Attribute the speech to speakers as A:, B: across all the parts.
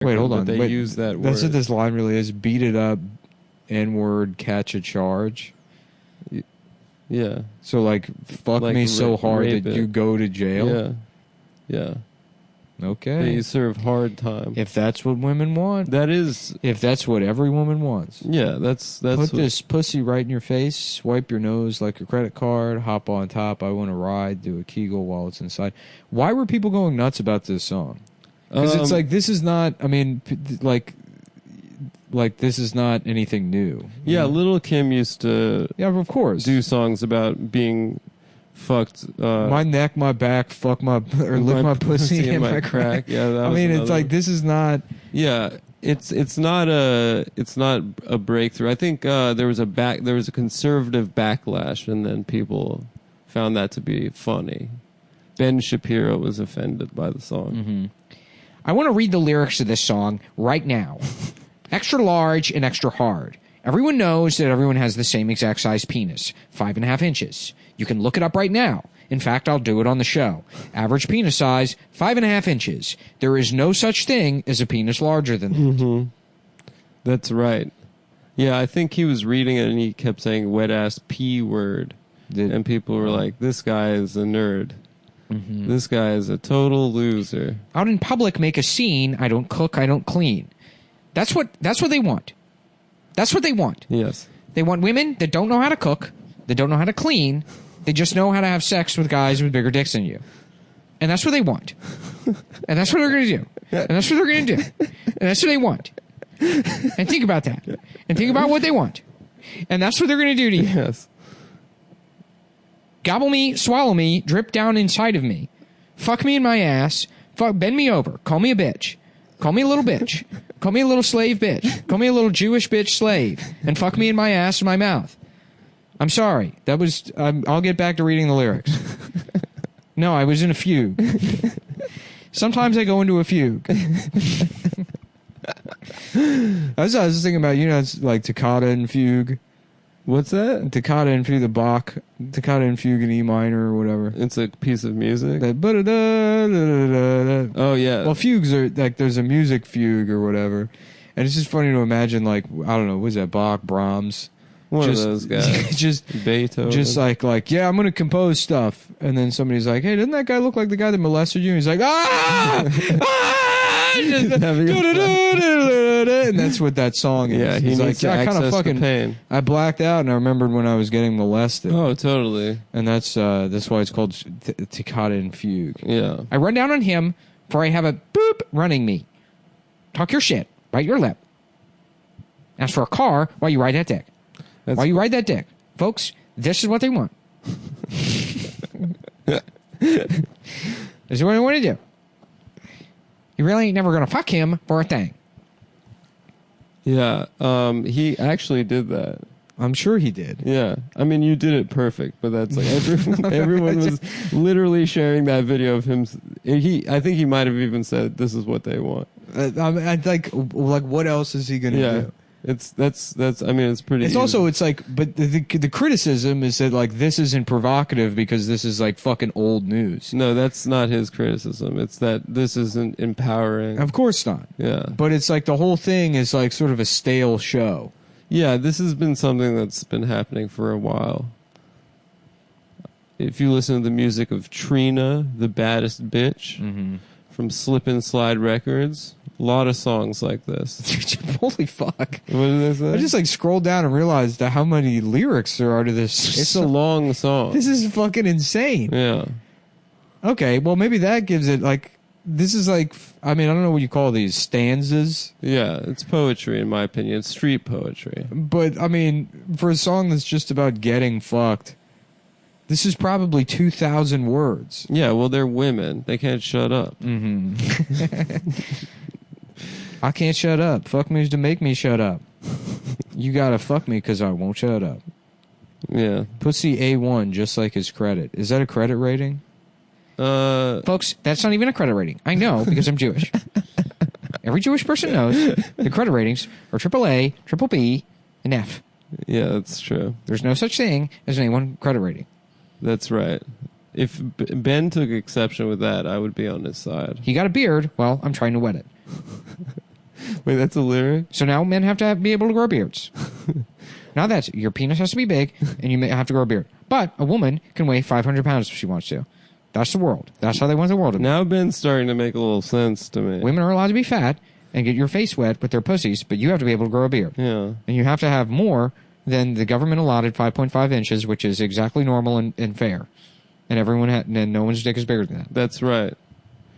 A: Wait, hold on.
B: They
A: Wait,
B: use that word.
A: that's what this line really is. Beat it up, N-word, catch a charge.
B: Yeah.
A: So, like, fuck
B: Like
A: me so hard
B: rape
A: that
B: it.
A: you go to jail?
B: Yeah.
A: Okay.
B: They serve hard time.
A: If that's what women want.
B: That is...
A: If that's what every woman wants.
B: Yeah, that's
A: Put this pussy right in your face, swipe your nose like a credit card, hop on top, I want to ride, do a Kegel while it's inside. Why were people going nuts about this song? Because it's like, this is not, I mean, like this is not anything new.
B: Yeah, Little Kim used to...
A: Yeah, of course.
B: Do songs about being fucked...
A: my neck, my back, fuck my... Or lick my pussy and my crack.
B: Yeah, that
A: I
B: was
A: mean,
B: another
A: it's like,
B: one.
A: this is not...
B: Yeah, it's not a breakthrough. I think there was a conservative backlash, and then people found that to be funny. Ben Shapiro was offended by the song.
A: Mm-hmm. I want to read the lyrics of this song right now. Extra large and extra hard. Everyone knows that everyone has the same exact size penis, 5.5 inches. You can look it up right now. In fact, I'll do it on the show. Average penis size, 5.5 inches. There is no such thing as a penis larger than that.
B: Mm-hmm. That's right. Yeah, I think he was reading it and he kept saying wet-ass P word. And people were like, this guy is a nerd. Mm-hmm. This guy is a total loser.
A: Out in public, make a scene. I don't cook, I don't clean. That's what they want. That's what they want.
B: Yes.
A: They want women that don't know how to cook, that don't know how to clean, they just know how to have sex with guys with bigger dicks than you. And that's what they want. And that's what they're going to do. And that's what they're going to do. And that's what they want. And think about that. And think about what they want. And that's what they're going to do to you.
B: Yes.
A: Gobble me, swallow me, drip down inside of me. Fuck me in my ass. Bend me over. Call me a bitch. Call me a little bitch. Call me a little slave bitch. Call me a little Jewish bitch slave. And fuck me in my ass and my mouth. I'm sorry. That was... I'll get back to reading the lyrics. No, I was in a fugue. Sometimes I go into a fugue. I was just thinking about, it's like toccata and fugue.
B: What's that?
A: Toccata and fugue, the Bach. Toccata and fugue in E minor or whatever.
B: It's a piece of music?
A: Oh,
B: yeah.
A: Well, fugues are, like, there's a music fugue or whatever. And it's just funny to imagine, like, I don't know, what is that, Bach, Brahms?
B: One of those guys.
A: just
B: Beethoven.
A: Just like, yeah, I'm going to compose stuff. And then somebody's like, hey, doesn't that guy look like the guy that molested you? And he's like, and that's what that song is.
B: Yeah,
A: he's like,
B: I kind of
A: fucking
B: pain.
A: I blacked out and I remembered when I was getting molested.
B: Oh, totally.
A: And that's why it's called toccata and fugue.
B: Yeah.
A: I run down on him, for I have a boop running me. Talk your shit. Bite your lip. Ask for a car while you ride that dick. While you ride that dick. Folks, this is what they want. This is what I want to do. You really ain't never going to fuck him for a thing.
B: Yeah. He actually did that.
A: I'm sure he did.
B: Yeah. I mean, you did it perfect, but that's like everyone was literally sharing that video of him. I think he might have even said, this is what they want.
A: Like, what else is he going to do?
B: That's I mean, it's pretty
A: it's
B: easy.
A: Also, it's like, but the criticism is that, like, this isn't provocative because this is like fucking old news.
B: No, that's not his criticism. It's that this isn't empowering.
A: Of course not.
B: Yeah.
A: But it's like the whole thing is like sort of a stale show.
B: Yeah, this has been something that's been happening for a while. If you listen to the music of Trina, the baddest bitch, from Slip and Slide Records, a lot of songs like this.
A: Holy fuck.
B: What did I say?
A: I just like scrolled down and realized how many lyrics there are to this.
B: It's a long song.
A: This is fucking insane.
B: Yeah.
A: Okay, well maybe that gives it like, this is like, I mean, I don't know what you call these, stanzas?
B: Yeah, it's poetry in my opinion. It's street poetry.
A: But, I mean, for a song that's just about getting fucked, this is probably 2,000 words.
B: Yeah, well, they're women. They can't shut up.
A: I can't shut up. Fuck me to make me shut up. You gotta fuck me because I won't shut up.
B: Yeah.
A: Pussy A1, just like his credit. Is that a credit rating? Folks, that's not even a credit rating. I know because I'm Jewish. Every Jewish person knows the credit ratings are AAA, triple B, and F.
B: Yeah, that's true.
A: There's no such thing as an A1 credit rating.
B: That's right. If Ben took exception with that, I would be on his side.
A: He got a beard. Well, I'm trying to wet it.
B: Wait, that's a lyric?
A: So now men have to be able to grow beards. Now that's your penis has to be big, and you may have to grow a beard. But a woman can weigh 500 pounds if she wants to. That's the world. That's how they want the world to be.
B: Now Ben's starting to make a little sense to me.
A: Women are allowed to be fat and get your face wet with their pussies, but you have to be able to grow a beard.
B: Yeah.
A: And you have to have more than the government allotted 5.5 inches, which is exactly normal and fair. And and no one's dick is bigger than that.
B: That's right.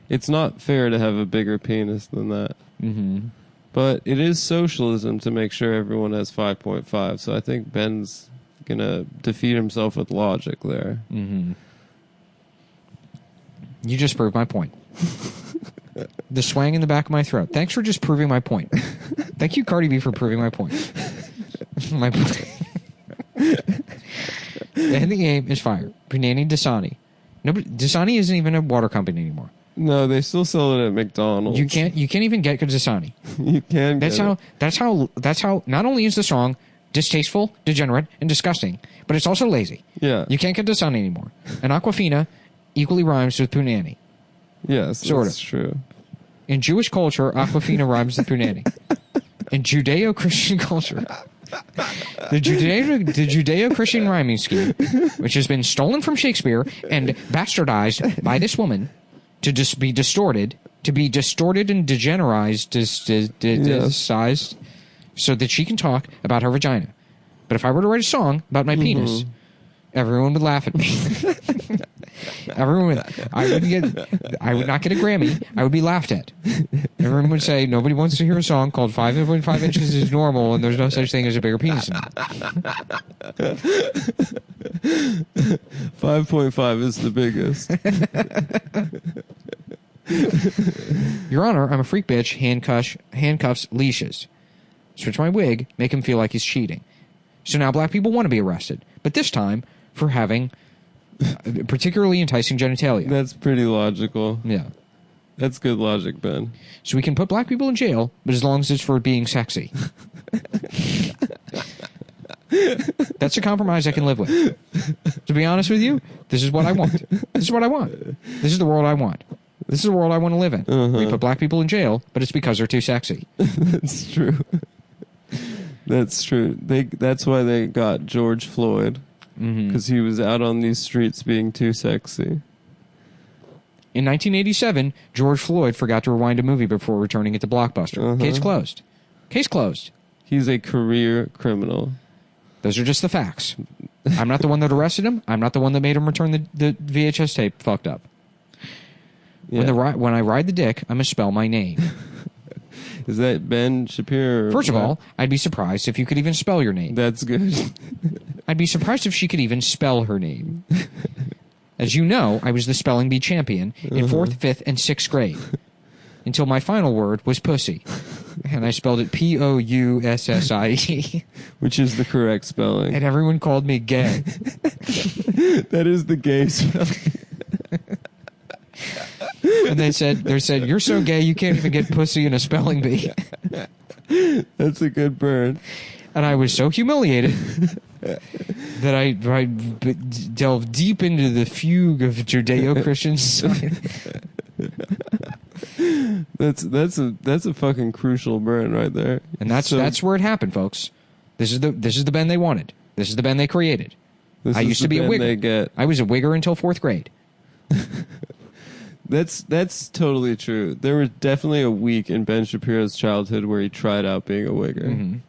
B: It's not fair to have a bigger penis than that.
A: Mm-hmm.
B: But it is socialism to make sure everyone has 5.5. So I think Ben's going to defeat himself with logic there.
A: Mm-hmm. You just proved my point. The swang in the back of my throat. Thanks for just proving my point. Thank you, Cardi B, for proving my point. My point. And the game is fire. Punani Dasani. Dasani isn't even a water company anymore.
B: No, they still sell it at McDonald's.
A: You can't even get Dasani.
B: You can. That's
A: how. Not only is the song distasteful, degenerate, and disgusting, but it's also lazy.
B: Yeah.
A: You can't get Dasani anymore. And Aquafina equally rhymes with Punani.
B: Yes,
A: sort
B: that's
A: of.
B: True.
A: In Jewish culture, Aquafina rhymes with Punani. In Judeo-Christian culture, the Judeo-Christian rhyming scheme, which has been stolen from Shakespeare and bastardized by this woman to just be distorted, and degenerized, sized, so that she can talk about her vagina. But if I were to write a song about my penis, everyone would laugh at me. I would not get a Grammy. I would be laughed at. Everyone would say, nobody wants to hear a song called 5.5 inches is normal and there's no such thing as a bigger penis than that.
B: 5.5 is the biggest.
A: Your Honor, I'm a freak bitch, handcuffs, leashes. Switch my wig, make him feel like he's cheating. So now black people want to be arrested, but this time for having particularly enticing genitalia.
B: That's pretty logical.
A: Yeah.
B: That's good logic, Ben.
A: So we can put black people in jail, but as long as it's for being sexy. That's a compromise I can live with. To be honest with you, this is what I want. This is what I want. This is the world I want. This is the world I want to live in. We put black people in jail, but it's because they're too sexy.
B: That's true. That's true. That's why they got George Floyd. Because he was out on these streets being too sexy.
A: In 1987, George Floyd forgot to rewind a movie before returning it to Blockbuster. Case closed. Case closed.
B: He's a career criminal.
A: Those are just the facts. I'm not the one that arrested him. I'm not the one that made him return the VHS tape fucked up. Yeah. When I ride the dick, I'm going to spell my name.
B: Is that Ben Shapiro?
A: First of all, I'd be surprised if you could even spell your name.
B: That's good.
A: I'd be surprised if she could even spell her name. As you know, I was the spelling bee champion in 4th, 5th, and 6th grade. Until my final word was pussy. And I spelled it P-O-U-S-S-I-E.
B: Which is the correct spelling.
A: And everyone called me gay.
B: That is the gay spelling.
A: And they said, you're so gay you can't even get pussy in a spelling bee.
B: That's a good burn.
A: And I was so humiliated that I delved deep into the fugue of Judeo-Christian society.
B: That's a fucking crucial burn right there.
A: And that's where it happened, folks. This is the Ben they wanted. This is the Ben they created. I used to be a wigger. I was a wigger until 4th grade.
B: That's totally true. There was definitely a week in Ben Shapiro's childhood where he tried out being a wigger.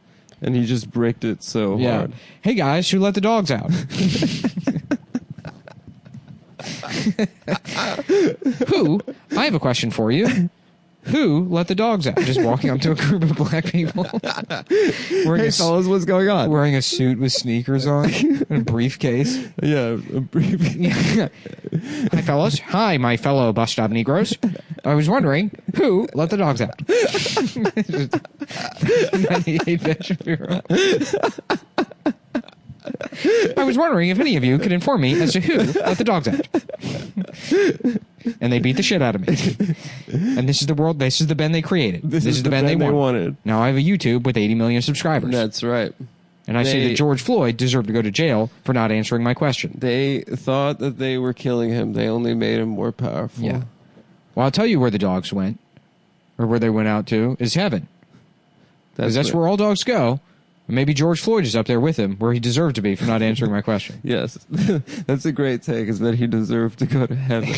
B: And he just bricked it so hard.
A: Hey guys, who let the dogs out? Who? I have a question for you. Who let the dogs out? Just walking up to a group of black people.
B: Hey fellas, what's going on?
A: Wearing a suit with sneakers on and a briefcase.
B: Yeah, a briefcase.
A: Hi fellas. Hi, my fellow bus stop Negroes. I was wondering, who let the dogs out? 98 Ben Shapiro. I was wondering if any of you could inform me as to who let the dogs out. And they beat the shit out of me. And this is the world, this is the Ben they created. This is the Ben they wanted. Now I have a YouTube with 80 million subscribers.
B: That's right.
A: And I say that George Floyd deserved to go to jail for not answering my question.
B: They thought that they were killing him. They only made him more powerful.
A: Yeah. Well, I'll tell you where the dogs went, or where they went out to, is heaven. Because that's where all dogs go. Maybe George Floyd is up there with him, where he deserved to be for not answering my question.
B: Yes. That's a great take, is that he deserved to go to heaven.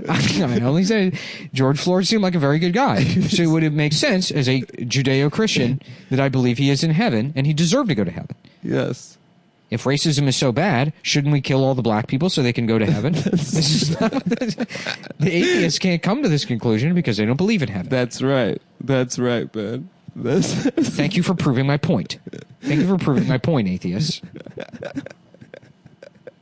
A: I only said George Floyd seemed like a very good guy. So would it make sense as a Judeo-Christian that I believe he is in heaven and he deserved to go to heaven?
B: Yes.
A: If racism is so bad, shouldn't we kill all the black people so they can go to heaven? The atheists can't come to this conclusion because they don't believe in heaven.
B: That's right. That's right, Ben.
A: Thank you for proving my point. Thank you for proving my point, atheists.